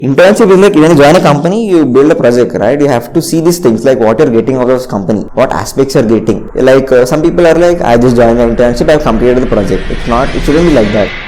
Internship is like when you join a company, you build a project, right? You have to see these things like what you're getting out of this company, what aspects you're getting. Like some people are like, I just joined an internship, I've completed the project. It's not, it shouldn't be like that.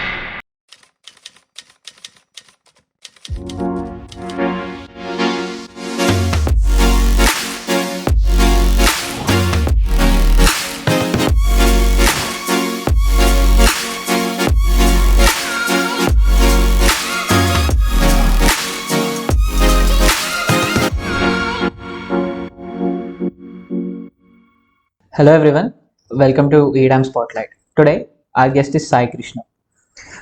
Hello everyone, welcome to EDAM Spotlight. Today, our guest is Sai Krishna.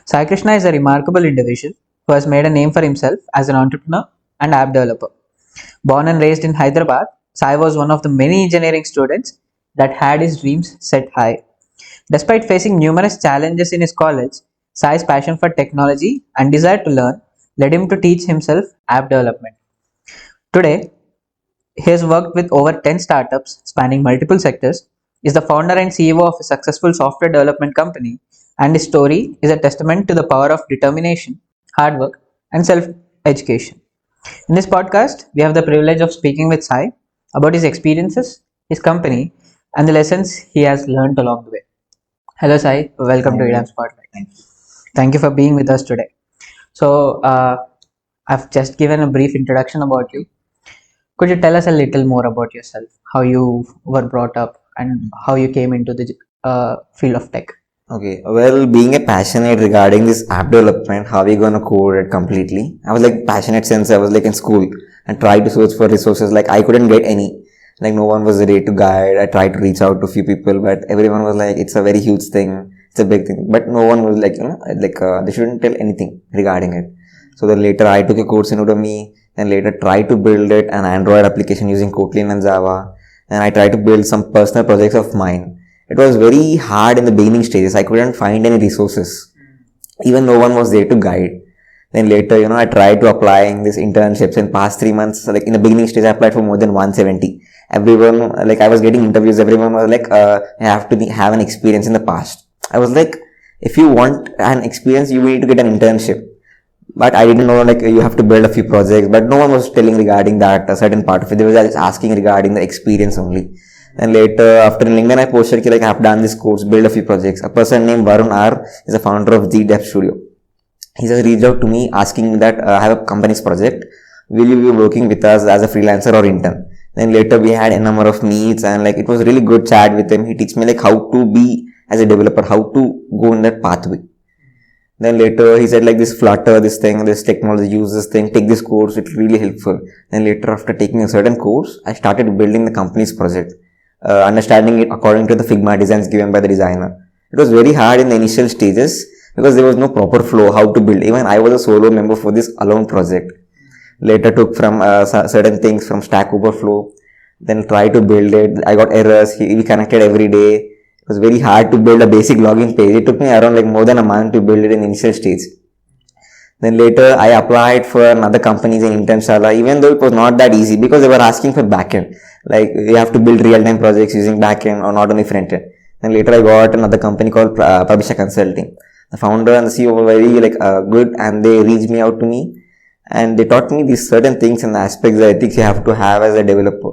Sai Krishna is a remarkable individual who has made a name for himself as an entrepreneur and app developer. Born and raised in Hyderabad, Sai was one of the many engineering students that had his dreams set high. Despite facing numerous challenges in his college, Sai's passion for technology and desire to learn led him to teach himself app development. Today, he has worked with over 10 startups spanning multiple sectors, is the founder and CEO of a successful software development company, and his story is a testament to the power of determination, hard work, and self education. In this podcast, we have the privilege of speaking with Sai about his experiences, his company, and the lessons he has learned along the way. Hello, Sai. Welcome to EDAM Spotlight. Thank you for being with us today. So, I've just given a brief introduction about you. Could you tell us a little more about yourself, how you were brought up, and how you came into the field of tech? Okay, well, being a passionate regarding this app development, how we gonna code it completely? I was like passionate since I was like in school and tried to search for resources. Like I couldn't get any. Like no one was ready to guide. I tried to reach out to a few people, but everyone was like, it's a very huge thing. It's a big thing. But no one was like, they shouldn't tell anything regarding it. So then later I took a course in Udemy and later tried to build it an Android application using Kotlin and Java. And I tried to build some personal projects of mine. It was very hard in the beginning stages. I couldn't find any resources. Even no one was there to guide. Then later, I tried to apply in these internships in past 3 months. Like in the beginning stage, I applied for more than 170. Everyone, like I was getting interviews. Everyone was like, you have to have an experience in the past. I was like, if you want an experience, you need to get an internship. But I didn't know like you have to build a few projects, but no one was telling regarding that a certain part of it. They were just asking regarding the experience only. And later after in LinkedIn I posted like I have done this course, build a few projects. A person named Varun R is the founder of the Dev Studio. He just reached out to me asking me that I have a company's project. Will you be working with us as a freelancer or intern? Then later we had a number of meets and like it was really good chat with him. He teach me like how to be as a developer, how to go in that pathway. Then later he said like this Flutter, this thing, this technology, use this thing, take this course, it's really helpful. Then later after taking a certain course, I started building the company's project, understanding it according to the Figma designs given by the designer. It was very hard in the initial stages because there was no proper flow how to build. Even I was a solo member for this alone project. Later took from certain things from Stack Overflow, then tried to build it. I got errors, we connected every day. It was very hard to build a basic login page. It took me around like more than a month to build it in initial stage. Then later I applied for another companies in Internshala, even though it was not that easy because they were asking for backend. Like you have to build real-time projects using backend or not only frontend. Then later I got another company called Publisher Consulting. The founder and the CEO were very good and they reached me out to me and they taught me these certain things and aspects, the ethics you have to have as a developer.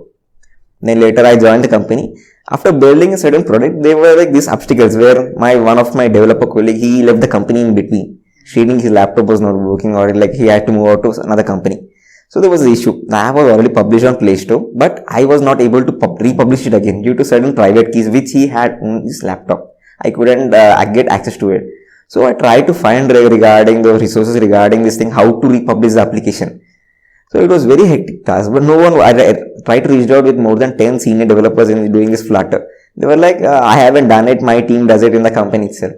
Then later I joined the company. After building a certain product, there were like these obstacles where one of my developer colleague, he left the company in between. Stating his laptop was not working or like he had to move out to another company. So there was an issue. The app was already published on Play Store, but I was not able to republish it again due to certain private keys which he had on his laptop. I couldn't get access to it. So I tried to find regarding the resources regarding this thing, how to republish the application. So it was very hectic task, but no one, I tried to reach out with more than 10 senior developers in doing this Flutter. They were like, I haven't done it, my team does it in the company itself.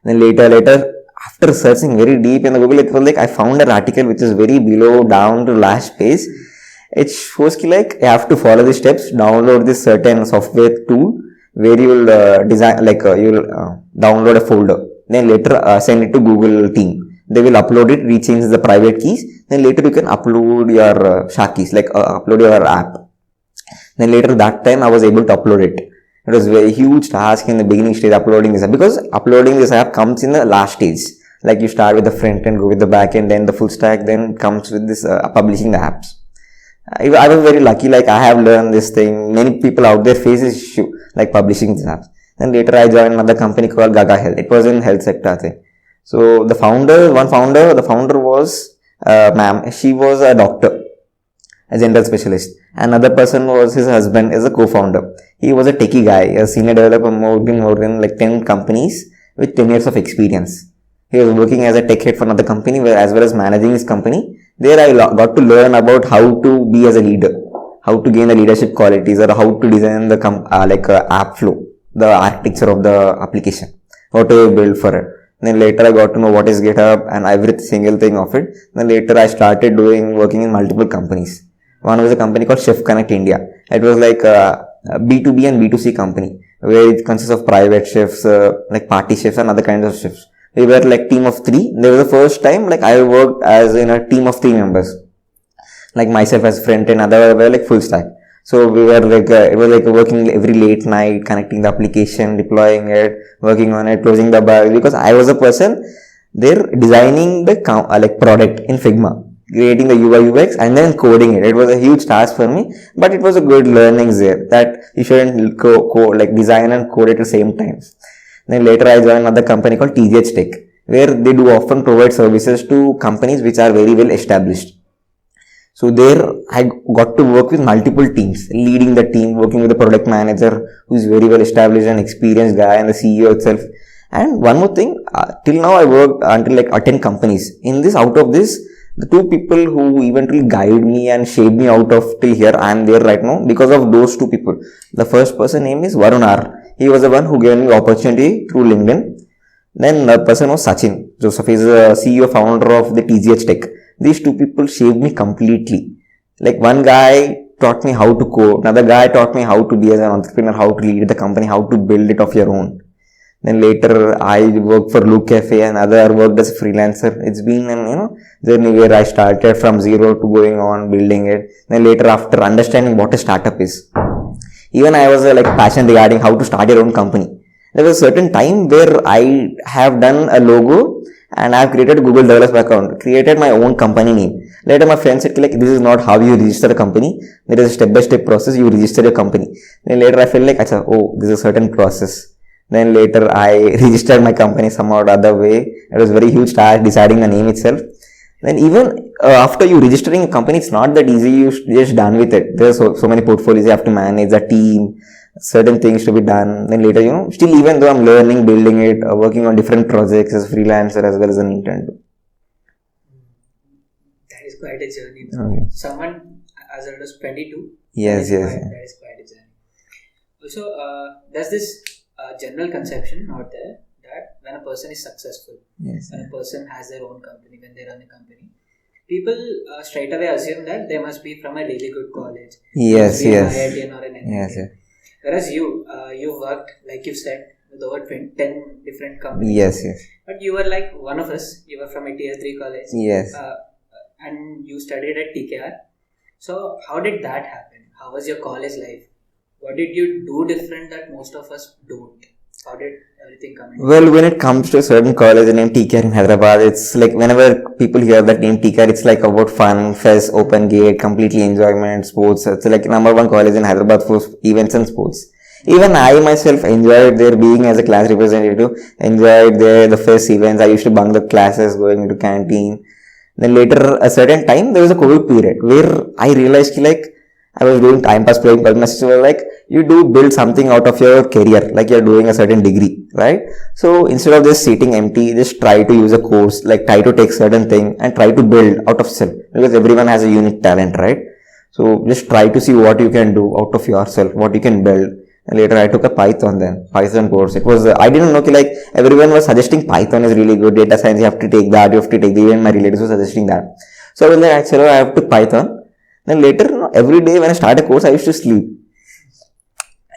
Then later, after searching very deep in the Google, it was like, I found an article which is very below down to last page. It shows like, you have to follow the steps, download this certain software tool where you will download a folder. Then later send it to Google team. They will upload it, rechange the private keys. Then later you can upload your SHA keys, upload your app. Then later that time I was able to upload it. It was a very huge task in the beginning stage uploading this app because uploading this app comes in the last stage. Like you start with the front end, go with the back end, then the full stack, then comes with this publishing the apps. I was very lucky, like I have learned this thing. Many people out there face this issue, like publishing these apps. Then later I joined another company called Gaga Health. It was in health sector thing. So the founder was, ma'am, she was a doctor, a general specialist. Another person was his husband as a co-founder. He was a techie guy, a senior developer, more than like 10 companies with 10 years of experience. He was working as a tech head for another company as well as managing his company. There I got to learn about how to be as a leader, how to gain the leadership qualities, or how to design the app flow, the architecture of the application, what to build for it. Then later I got to know what is GitHub and every single thing of it. Then later I started working in multiple companies. One was a company called Chef Connect India. It was like a B2B and B2C company where it consists of private chefs, like party chefs and other kinds of chefs. We were like team of 3. There was the first time like I worked as in a team of 3 members. Like myself as front and other were like full stack. So we were like, it was like working every late night, connecting the application, deploying it, working on it, closing the bug, because I was a person there designing the like product in Figma, creating the UI UX and then coding it. It was a huge task for me, but it was a good learning there that you shouldn't like design and code at the same time. Then later I joined another company called TGH Tech, where they do often provide services to companies which are very well established. So there I got to work with multiple teams, leading the team, working with the product manager who is very well established and experienced guy, and the CEO itself. And one more thing, till now I worked until like 10 companies. Out of this, the 2 people who eventually guided me and shaped me out of till here, I am there right now because of those 2 people. The first person name is Varun R. He was the one who gave me opportunity through LinkedIn. Then the person was Sachin Joseph. He is the CEO founder of the TGH Tech. These 2 people shaped me completely. Like one guy taught me how to code. Another guy taught me how to be as an entrepreneur, how to lead the company, how to build it of your own. Then later I worked for Look Cafe and other worked as a freelancer. It's been an journey where I started from zero to going on building it. Then later after understanding what a startup is, even I was like passionate regarding how to start your own company. There was a certain time where I have done a logo and I have created a Google Developer account, created my own company name. Later my friend said like, this is not how you register a company. There is a step-by-step process. You register your company. Then later I felt like, oh, this is a certain process. Then later I registered my company somehow or other way. It was very huge task deciding the name itself. Then even after you registering a company, it's not that easy. You just done with it. There's so many portfolios you have to manage, a team, certain things to be done. Then later, still even though I'm learning, building it, working on different projects as a freelancer as well as an intern. That is quite a journey. Okay. Someone as old as 22. Yes. That is quite a journey. Also, there's this general conception out there that when a person is successful, Yes. when a person has their own company, when they run a company, people straight away assume that they must be from a really good college. Yes. An IITian or an NIT. Yes. Whereas you worked, like you said, with over 10 different companies. Yes. But you were like one of us. You were from a tier 3 college. Yes. And you studied at TKR. So how did that happen? How was your college life? What did you do different that most of us don't? How did everything come in? Well, when it comes to a certain college named TKR in Hyderabad, it's like whenever people hear that name TKR, it's like about fun, fest, open gate, completely enjoyment, sports. It's like number 1 college in Hyderabad for events and sports. Even I myself enjoyed there being as a class representative, enjoyed there the fest events. I used to bunk the classes, going into canteen. Then later, a certain time, there was a COVID period where I realized like I was doing time pass playing business. So like you do build something out of your career, like you're doing a certain degree, right? So instead of just sitting empty, just try to use a course, like try to take certain thing and try to build out of self, because everyone has a unique talent, right? So just try to see what you can do out of yourself, what you can build. And later I took a Python course. It was, I didn't know, like everyone was suggesting Python is really good, data science, you have to take that, even my relatives were suggesting that. So when I said, I have to Python. Then later, every day when I start a course, I used to sleep.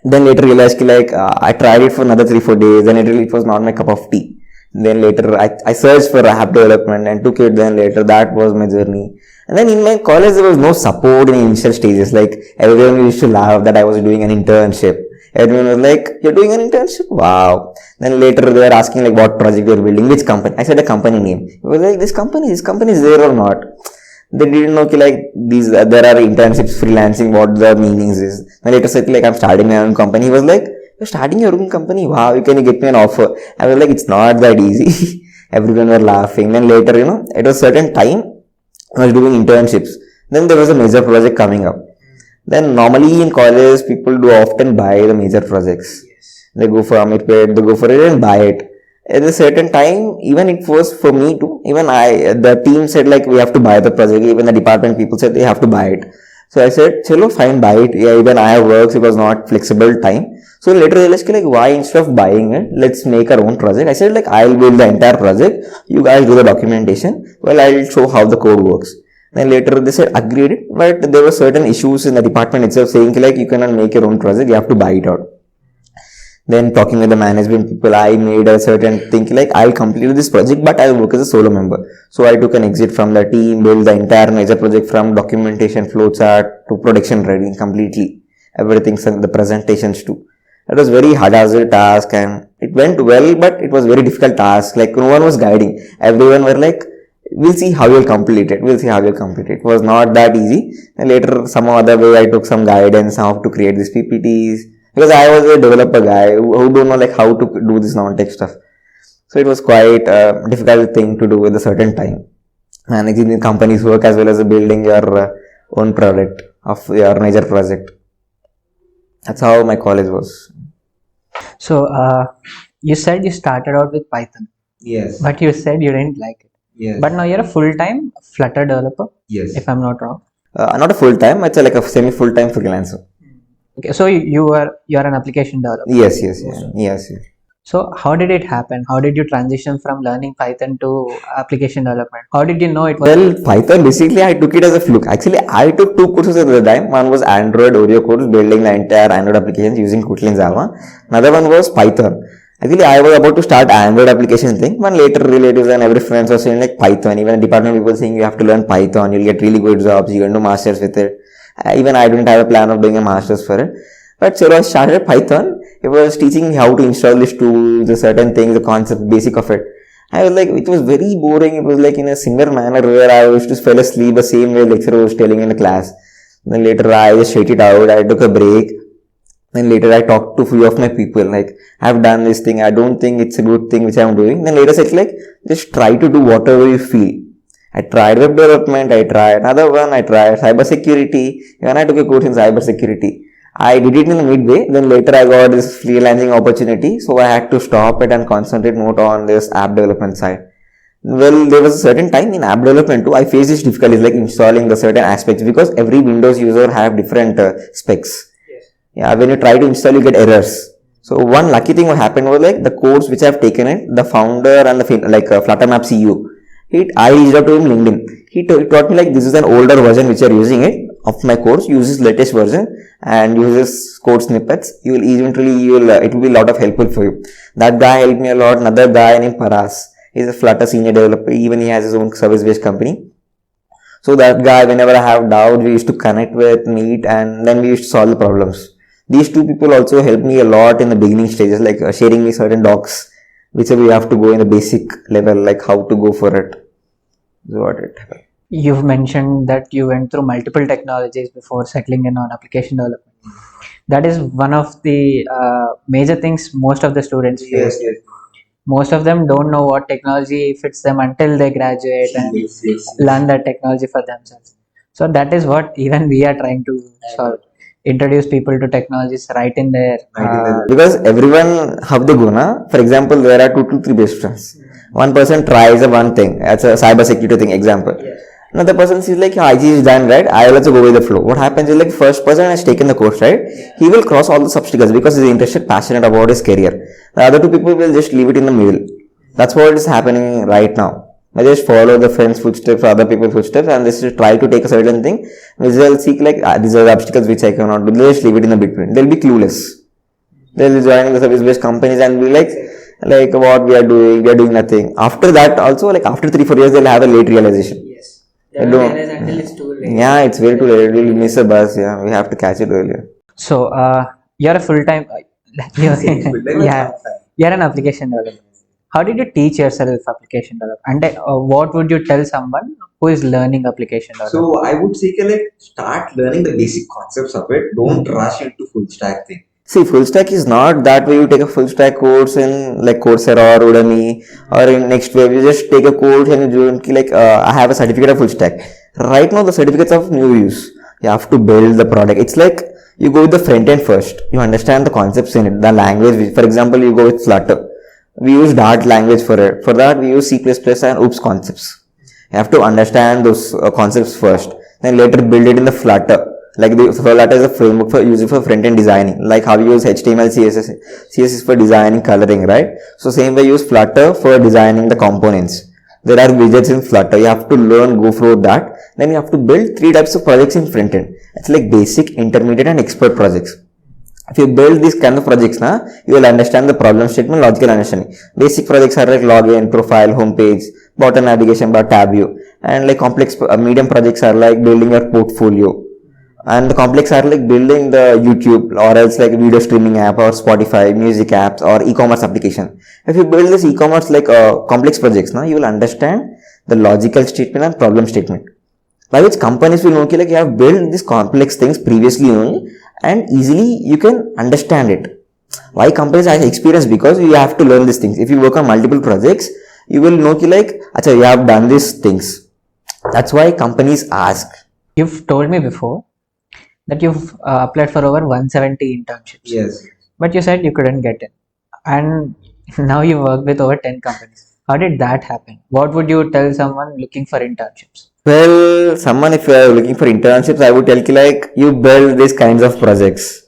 Then later realized like I tried it for another 3-4 days, and it was not my cup of tea. Then later I searched for app development and took it. Then later that was my journey. And then in my college there was no support in initial stages. Like everyone used to laugh that I was doing an internship. Everyone was like, "You're doing an internship? Wow!" Then later they were asking like, "What project you're building? Which company?" I said the company name. It was like, This company is there or not?" They didn't know like these there are internships, freelancing, what the meanings is. Then later said like, "I'm starting my own company." He was like, "You're starting your own company? Wow! Can you get me an offer?" I was like, "It's not that easy." Everyone were laughing. Then later, at a certain time, I was doing internships. Then there was a major project coming up. Then normally in college, people do often buy the major projects. They go for Amirpet, they go for it and buy it. At a certain time, even it was for me too. Even the team said like we have to buy the project. Even the department people said they have to buy it. So I said, "Chalo, fine, buy it." Yeah, even I have works. It was not flexible time. So later I realized like why instead of buying it, let's make our own project. I said like I'll build the entire project. You guys do the documentation. Well, I'll show how the code works. Then later they said agreed, but there were certain issues in the department itself saying like you cannot make your own project, you have to buy it out. Then talking with the management people, I made a certain thing like I'll complete this project, but I'll work as a solo member. So I took an exit from the team, built the entire major project from documentation, flowchart to production ready completely. Everything, the presentations too. It was very hazardous task and it went well, but it was very difficult task. Like no one was guiding. Everyone were like, "We'll see how you'll complete it. We'll see how you'll complete it." It was not that easy. And later, some other way, I took some guidance how to create these PPTs because I was a developer guy who don't know like how to do this non-tech stuff. So it was quite a difficult thing to do with a certain time. Managing the company's work as well as building your own product of your major project. That's how my college was. So, you said you started out with Python, Yes. but you said you didn't like it. Yes. But now you're a full-time Flutter developer, Yes. if I'm not wrong. Not a full time. It's like a semi full time freelancer. Okay, so you're an application developer. Yes. Yes. So how did it happen? How did you transition from learning Python to application development? How did you know it was? Well, Python basically I took it as a fluke. Actually, I took two courses at the time. One was Android Oreo course, building the entire Android applications using Kotlin Java. Another one was Python. Actually, I was about to start Android application thing. One later relatives and every friends were saying like Python. Even department people saying you have to learn Python. You'll get really good jobs. You can do masters with it. Even I didn't have a plan of doing a masters for it. But so I started Python. It was teaching me how to install this tool, the certain things, the concept, basic of it. I was like, it was very boring. It was like in a similar manner where I used to fell asleep the same way lecturer was telling in the class. Then later I just shut it out. I took a break. Then later I talked to few of my people like, I've done this thing. I don't think it's a good thing which I'm doing. Then later said like, just try to do whatever you feel. I tried web development. I tried another one. I tried cyber security. Even I took a course in cyber security. I did it in the midway, then later I got this freelancing opportunity, so I had to stop it and concentrate more on this app development side. Well, there was a certain time in app development too, I faced these difficulties like installing the certain aspects because every Windows user have different specs. Yes. Yeah, when you try to install, you get errors. So one lucky thing what happened was like the course which I have taken it, the founder and the Fluttermap CEO, I reached out to him LinkedIn. He taught me like this is an older version which you are using it of my course, uses latest version and uses code snippets. It will be a lot of helpful for you. That guy helped me a lot. Another guy named Paras, he's a Flutter senior developer. Even he has his own service based company. So that guy, whenever I have doubt, we used to connect with, meet, and then we used to solve the problems. These two people also helped me a lot in the beginning stages, like sharing me certain docs, which we have to go in the basic level, like how to go for it. Is what it happened. You've mentioned that you went through multiple technologies before settling in on application development. That is one of the major things most of the students face. Yes. Most of them don't know what technology fits them until they graduate and learn that technology for themselves. So that is what even we are trying to solve. Introduce people to technologies right in their because everyone have the guna. For example, there are 2 to 3 best friends. One person tries one thing. That's a cyber security thing. Example. Another person sees like, IT is done right. I will also go with the flow. What happens is like first person has taken the course right. He will cross all the obstacles because he's interested, passionate about his career. The other two people will just leave it in the middle. That's what is happening right now. I just follow the friends' footsteps, other people's footsteps, and just try to take a certain thing. Which they'll seek like these are the obstacles which I cannot do. They'll just leave it in the between. They'll be clueless. They'll be joining the service-based companies and be like what we are doing nothing. After that, also like after 3-4 years, they'll have a late realization. Yes. They don't realize until it's too late. Yeah, it's way too late. We'll miss a bus. Yeah, we have to catch it earlier. So you're a full-time, yeah, you're an application developer. How did you teach yourself application development? And what would you tell someone who is learning application development? So I would say like start learning the basic concepts of it. Don't rush into full stack thing. See, full stack is not that way you take a full stack course in like Coursera or Udemy or in next wave. You just take a course and you do like I have a certificate of full stack. Right now the certificates of new use. You have to build the product. It's like you go with the front end first. You understand the concepts in it, the language. For example, you go with Flutter. We use Dart language for it. For that we use C++ and OOPS concepts. You have to understand those concepts first. Then later build it in the Flutter. Like the Flutter is a framework for using for front end designing. Like how you use HTML, CSS for designing, coloring, right? So same way use Flutter for designing the components. There are widgets in Flutter. You have to learn, go through that. Then you have to build 3 types of projects in front end. It's like basic, intermediate and expert projects. If you build these kind of projects, you will understand the problem statement, logical understanding. Basic projects are like login, profile, homepage, button navigation bar, tab view. And like complex, medium projects are like building your portfolio. And the complex are like building the YouTube or else like video streaming app or Spotify, music apps or e-commerce application. If you build this e-commerce like complex projects, you will understand the logical statement and problem statement. By which companies will know like you have built these complex things previously only and easily you can understand it. Why companies have experience? Because you have to learn these things. If you work on multiple projects, you will know like, acha, you have done these things. That's why companies ask. You've told me before that you've applied for over 170 internships. Yes. But you said you couldn't get in. And now you work with over 10 companies. How did that happen? What would you tell someone looking for internships? Well, someone if you are looking for internships, I would tell you like you build these kinds of projects.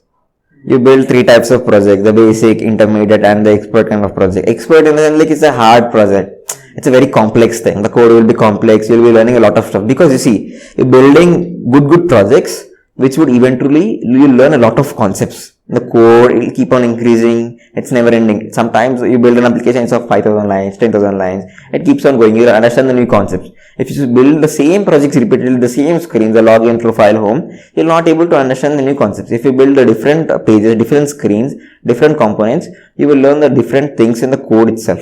You build 3 types of projects, the basic, intermediate and the expert kind of project. Expert in the sense like it's a hard project. It's a very complex thing. The code will be complex. You'll be learning a lot of stuff because you see, you're building good projects which would eventually you learn a lot of concepts. The code will keep on increasing. It's never ending. Sometimes you build an application of 5,000 lines, 10,000 lines. It keeps on going. You understand the new concepts. If you build the same projects repeatedly, the same screen, the login, profile, home, you're not able to understand the new concepts. If you build the different pages, different screens, different components, you will learn the different things in the code itself.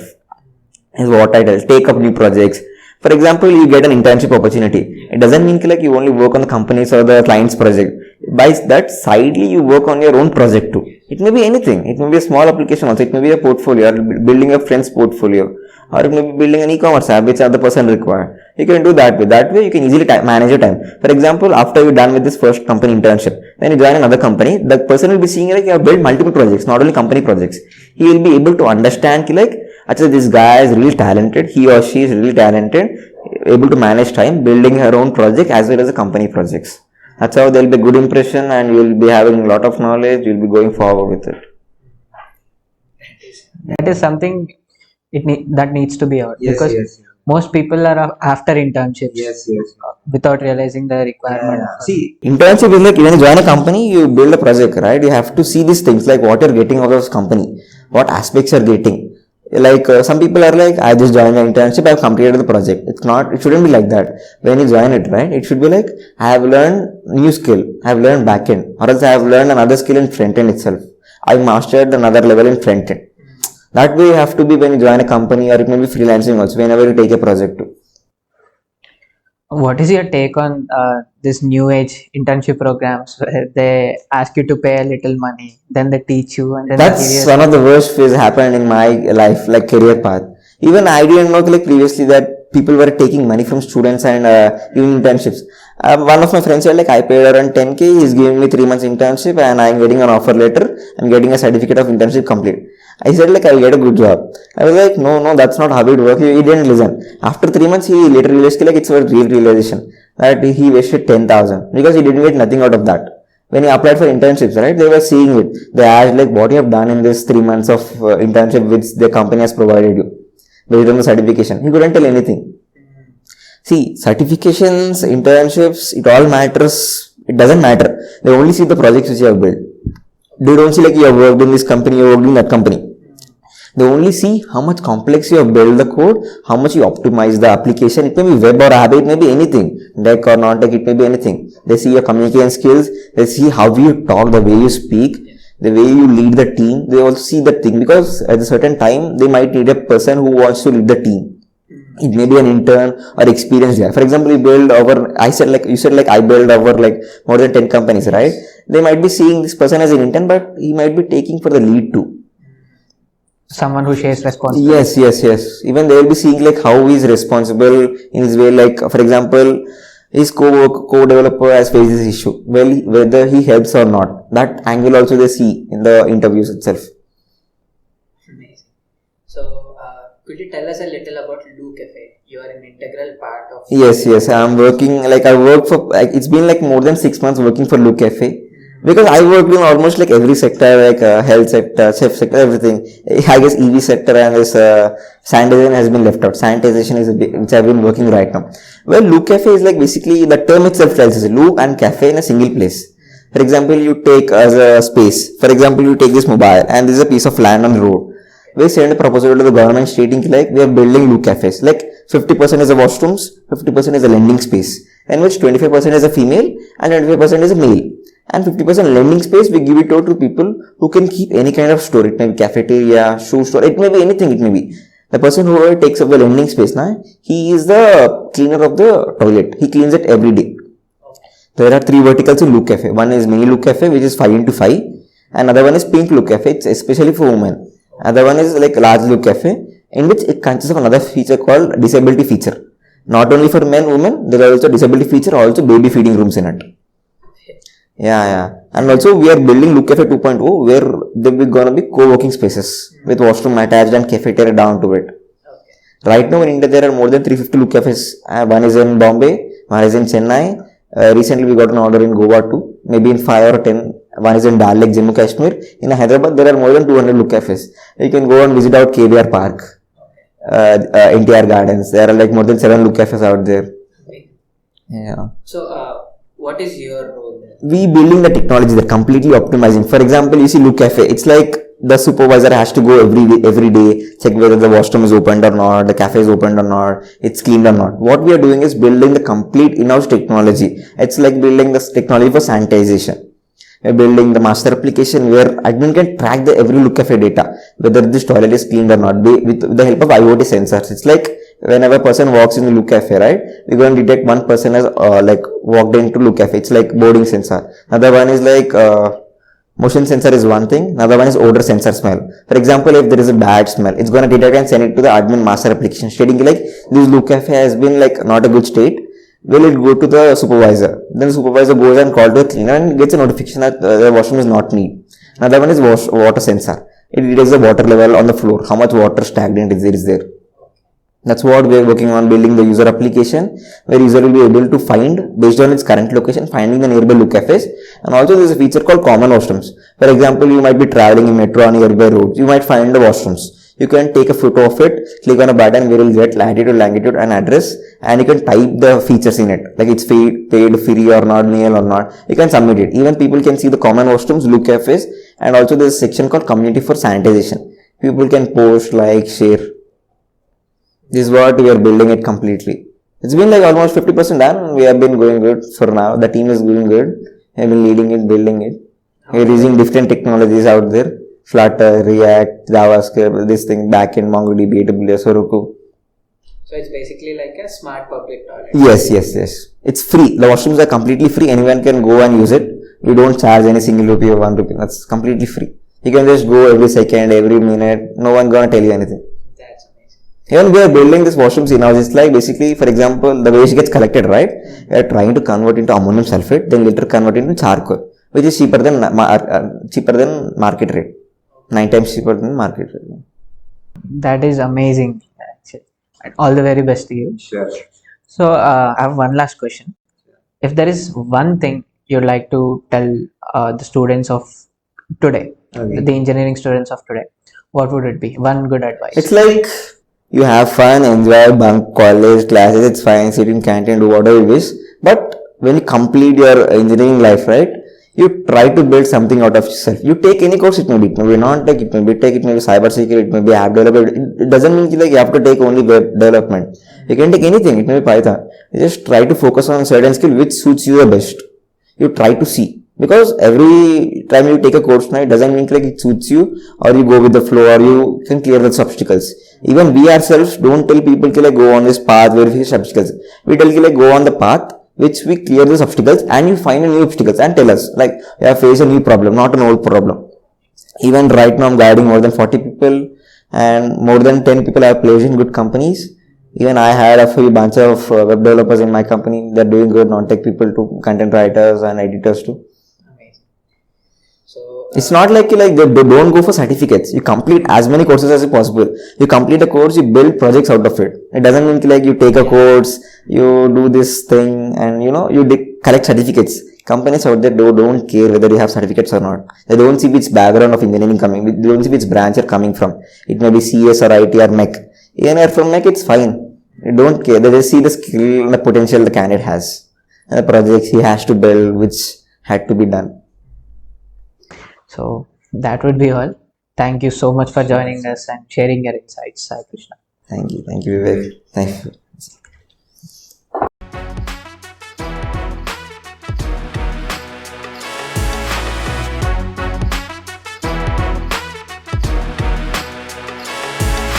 Is what I tell. Take up new projects. For example, you get an internship opportunity. It doesn't mean like you only work on the company's or the client's project. By that, sidely you work on your own project too. It may be anything. It may be a small application also. It may be a portfolio or building a friend's portfolio. Or it may be building an e-commerce app which other person require. You can do that way. That way you can easily manage your time. For example, after you're done with this first company internship, then you join another company, the person will be seeing like you have built multiple projects, not only company projects. He will be able to understand like, actually this guy is really talented, he or she is really talented, able to manage time, building her own project as well as the company projects. That's how there will be a good impression and you will be having a lot of knowledge, you will be going forward with it. That is something that needs to be out because most people are after internships without realizing the requirement. See, internship is like when you join a company, you build a project, right? You have to see these things like what you're getting out of this company, what aspects you're getting. Like some people are like, I just joined an internship, I've completed the project. It shouldn't be like that. When you join it, right, it should be like, I have learned new skill, I have learned backend, or else I have learned another skill in front end itself. I mastered another level in front end. That way you have to be when you join a company, or it may be freelancing also, whenever you take a project too. What is your take on this new age internship programs where they ask you to pay a little money, then they teach you, and then that's one of the worst phase happened in my life, like career path. Even I didn't know like previously that people were taking money from students and giving internships. One of my friends said like I paid around 10k, he's giving me 3 months internship and I'm getting an offer letter, I'm getting a certificate of internship complete. I said like I'll get a good job. I was like no, that's not how it works. He didn't listen. After 3 months he later realized like it's a real realization that he wasted 10,000 because he didn't get nothing out of that. When he applied for internships, right, they were seeing it. They asked like what you have done in this 3 months of internship which the company has provided you based on the certification. He couldn't tell anything. See, certifications, internships, it all matters. It doesn't matter. They only see the projects which you have built. They don't see like you have worked in this company, you have worked in that company. They only see how much complex you have built the code, how much you optimize the application. It may be web or app, it may be anything. Deck or non-deck, it may be anything. They see your communication skills. They see how you talk, the way you speak. the way you lead the team, they also see that thing, because at a certain time they might need a person who wants to lead the team. It may be an intern or experienced guy. For example, you said like I build over like more than 10 companies, right? They might be seeing this person as an intern, but he might be taking for the lead too. Someone who shares responsibility. Yes. Even they will be seeing like how he is responsible in his way. Like for example, his co-developer has faced this issue. Well, whether he helps or not, that angle also they see in the interviews itself. Amazing. So, could you tell us a little about Lou Cafe? You are an integral part of. Yes. I'm working, like I work for, like it's been like more than 6 months working for Lou Cafe. Because I work in almost like every sector, like health sector, chef sector, everything. I guess EV sector and this sanitization has been left out. Sanitization is a bit, which I've been working right now. Well, Lou Cafe is like basically the term itself tells us Lou and Cafe in a single place. For example, you take as a space. For example, you take this mobile and this is a piece of land on the road. We send a proposal to the government stating like we are building Lou Cafes. Like 50% is a washrooms, 50% is a lending space, in which 25% is a female and 25% is a male. And 50% lending space, we give it out to people who can keep any kind of store. It may be cafeteria, shoe store, it may be anything, it may be. The person who takes up the lending space now, he is the cleaner of the toilet. He cleans it every day. There are 3 verticals in Lou Cafe. One is mini Lou Cafe, which is 5 into 5. Another one is pink Lou Cafe, it's especially for women. Another one is like large Lou Cafe, in which it consists of another feature called disability feature. Not only for men, women, there are also disability feature, also baby feeding rooms in it. Yeah. And also we are building Lou Cafe 2.0 where there will gonna be co-working spaces with washroom attached and cafeteria down to it. Okay. Right now in India there are more than 350 Lou Cafes. One is in Bombay, one is in Chennai. Recently we got an order in Goa too. Maybe in 5 or 10. One is in Dal Lake, Jammu Kashmir. In Hyderabad there are more than 200 Lou Cafes. You can go and visit out KBR Park, NTR Gardens. There are like more than 7 Lou Cafes out there. Okay. Yeah. So, what is your role there? We building the technology, they're completely optimizing. For example, you see Lou Cafe, it's like the supervisor has to go every day, check whether the washroom is opened or not, the cafe is opened or not, it's cleaned or not. What we are doing is building the complete in-house technology. It's like building this technology for sanitization. We're building the master application where admin can track the every Lou Cafe data, whether this toilet is cleaned or not, with the help of IoT sensors. It's like whenever a person walks in the Lou Cafe, right, we're going to detect one person has like walked into Lou Cafe. It's like boarding sensor. Another one is like motion sensor is one thing. Another one is odor sensor, smell. For example, if there is a bad smell, it's going to detect and send it to the admin master application stating like this Lou Cafe has been like not a good state. Will it go to the supervisor? Then the supervisor goes and calls to the cleaner and gets a notification that the washroom is not neat. Another one is water sensor. It detects the water level on the floor, how much water stagnant is there. That's what we are working on, building the user application where user will be able to find based on its current location, finding the nearby Lou Cafes. And also there is a feature called common washrooms. For example, you might be traveling in metro on nearby roads. You might find the washrooms. You can take a photo of it, click on a button where you will get latitude, longitude and address, and you can type the features in it. Like it's paid, free or not, mail or not. You can submit it. Even people can see the common washrooms, Lou Cafes, and also there is a section called community for sanitization. People can post, like, share. This is what we are building it completely. It's been like almost 50% done. We have been going good for now. The team is going good. We have been leading it, building it. We are using different technologies out there. Flutter, React, JavaScript, this thing, backend, MongoDB, AWS, Heroku. So it's basically like a smart public toilet. Yes. It's free. The washrooms are completely free. Anyone can go and use it. We don't charge any single rupee or 1 rupee. That's completely free. You can just go every second, every minute. No one gonna tell you anything. That's amazing. Even we are building this washrooms in-house. It's like basically, for example, the waste gets collected, right? We are trying to convert into ammonium sulfate, then later convert into charcoal, which is cheaper than market rate. 9 times cheaper than market rate. That is amazing. Actually. All the very best to you. Sure. So I have one last question. If there is one thing you'd like to tell the students of today, the engineering students of today, what would it be? One good advice. It's like you have fun, enjoy, bunk college classes, it's fine, sit in canteen, do whatever you wish. But when you complete your engineering life, right, you try to build something out of yourself. You take any course, it may be non-tech, it may be tech, it may be cyber security, it may be app development. It doesn't mean like you have to take only web development. You can take anything, it may be Python. You just try to focus on a certain skill which suits you the best. You try to see. Because every time you take a course now, it doesn't mean like it suits you or you go with the flow or you can clear those obstacles. Even we ourselves don't tell people to like go on this path where we face obstacles. We tell you like go on the path which we clear those obstacles and you find a new obstacles and tell us like you have faced a new problem, not an old problem. Even right now I'm guiding more than 40 people and more than 10 people I have placed in good companies. Even I had a few bunch of web developers in my company. They're doing good, non-tech people to content writers and editors too. Amazing. So It's not like they don't go for certificates. You complete as many courses as possible. You complete a course, you build projects out of it. It doesn't mean like you take a course, you do this thing, and you collect certificates. Companies out there don't care whether you have certificates or not. They don't see which background of engineering coming. They don't see which branch you're coming from. It may be CS or IT or Mech. Even if you're from Mech, it's fine. They don't care. They just see the skill and the potential the candidate has and the projects he has to build, which had to be done. So that would be all. Thank you so much for joining us and sharing your insights, Sai Krishna. Thank you, Vivek. Thank you.